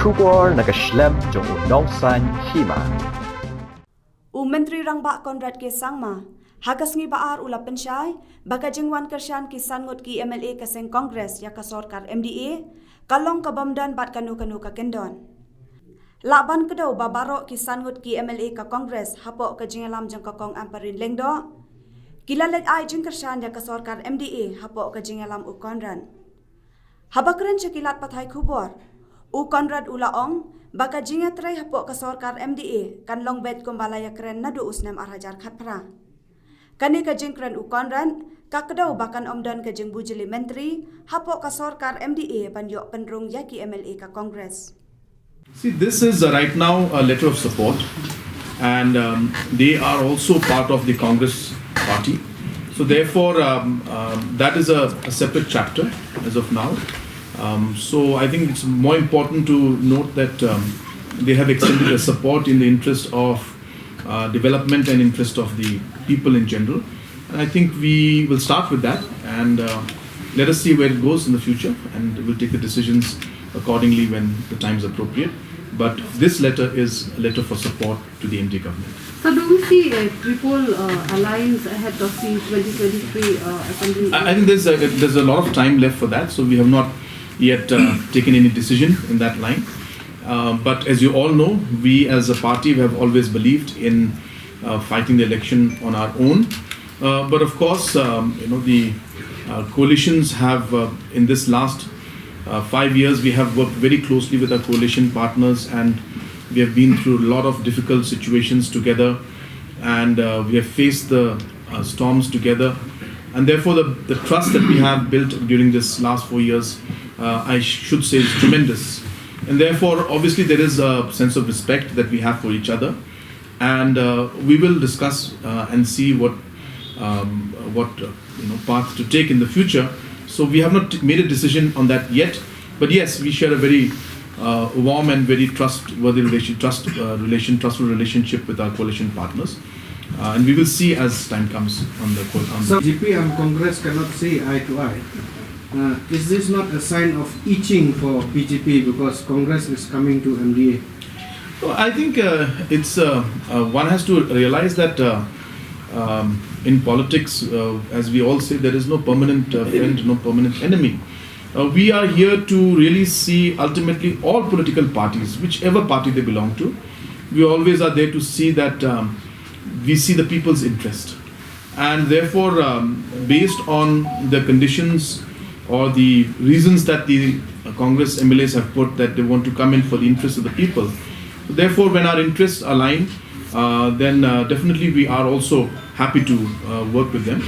Shubor naga Khlem jong Nongsan Hima. Myntri rangba Conrad ke sangma hagas ngi baar ula pensyai baga jengwan Kyrshan ki sangot ki MLA kaseng Kongres ya ka sorkar MDA kalong ka bamdan bat kanu ka Kyndon. Laban kedau babaro ki sangot ki MLA ka Kongres hapo ka jengalam jeng kakong amparin lengdo kilalet ai jeng Kyrshan ya ka sorkar MDA hapo ka jengalam u Conrad. Habakren cekilat pathai khubor u Conrad ulaong baka jinga tray hapo ka sorkar MDA kan long bed kumbalaya kren na do usnam arhajar khatpra. Kani ka jingkren u Conrad kakdaw bakan omdan ka jing Bujli Myntri hapo ka sorkar MDA panyo penrung yaki MLA ka Congress. See, this is right now a letter of support, and they are also part of the Congress party. So therefore, that is a separate chapter as of now. So I think it's more important to note that they have extended a support in the interest of development and interest of the people in general. And I think we will start with that, and let us see where it goes in the future, and we'll take the decisions accordingly when the time is appropriate. But this letter is a letter for support to the MD government. So do we see a triple alliance ahead of the 2023 assembly? I think there's a lot of time left for that, so we have not yet taken any decision in that line. But as you all know, we as a party have always believed in fighting the election on our own. But of course, the coalitions have in this last 5 years we have worked very closely with our coalition partners, and we have been through a lot of difficult situations together, and we have faced the storms together, and therefore the trust that we have built during this last 4 years, I should say, is tremendous. And therefore obviously there is a sense of respect that we have for each other, and we will discuss and see what path to take in the future. So we have not made a decision on that yet, but yes, we share a very warm and very trustful relationship with our coalition partners, and we will see as time comes on the coalition. So BJP and Congress cannot see eye to eye. Is this not a sign of itching for BJP because Congress is coming to MDA? Well, I think it's one has to realize that in politics, as we all say, there is no permanent friend, no permanent enemy. We are here to really see ultimately all political parties, whichever party they belong to. We always are there to see that we see the people's interest. And therefore, based on the conditions or the reasons that the Congress MLAs have put that they want to come in for the interest of the people. So therefore, when our interests align, then definitely we are also happy to work with them.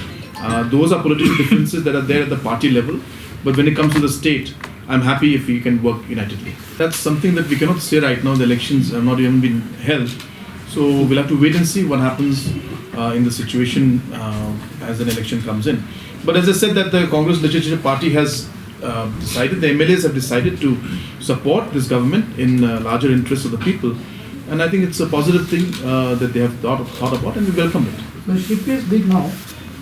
Those are political differences that are there at the party level, but when it comes to the state, I'm happy if we can work unitedly. That's something that we cannot say right now. The elections have not even been held, so we'll have to wait and see what happens in the situation as an election comes in. But as I said, that the Congress Legislative Party has decided, the MLAs have decided to support this government in larger interests of the people. And I think it's a positive thing that they have thought about, and we welcome it. The ship is big now.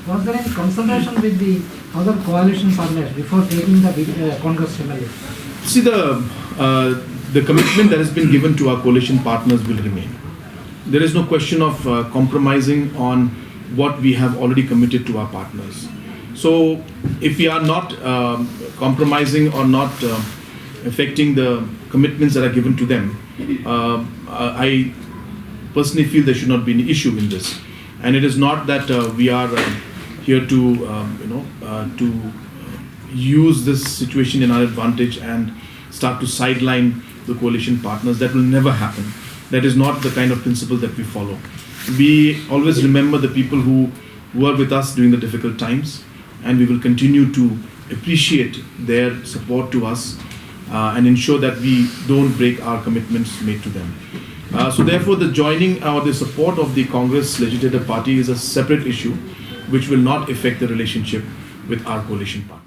Was there any consultation with the other coalition partners before taking the big, Congress MLA? See, the commitment that has been given to our coalition partners will remain. There is no question of compromising on what we have already committed to our partners. So if we are not compromising or not affecting the commitments that are given to them, I personally feel there should not be an issue in this. And it is not that we are here to use this situation in our advantage and start to sideline the coalition partners. That will never happen. That is not the kind of principle that we follow. We always remember the people who were with us during the difficult times, and we will continue to appreciate their support to us and ensure that we don't break our commitments made to them. So therefore, the joining or the support of the Congress Legislative Party is a separate issue which will not affect the relationship with our coalition partner.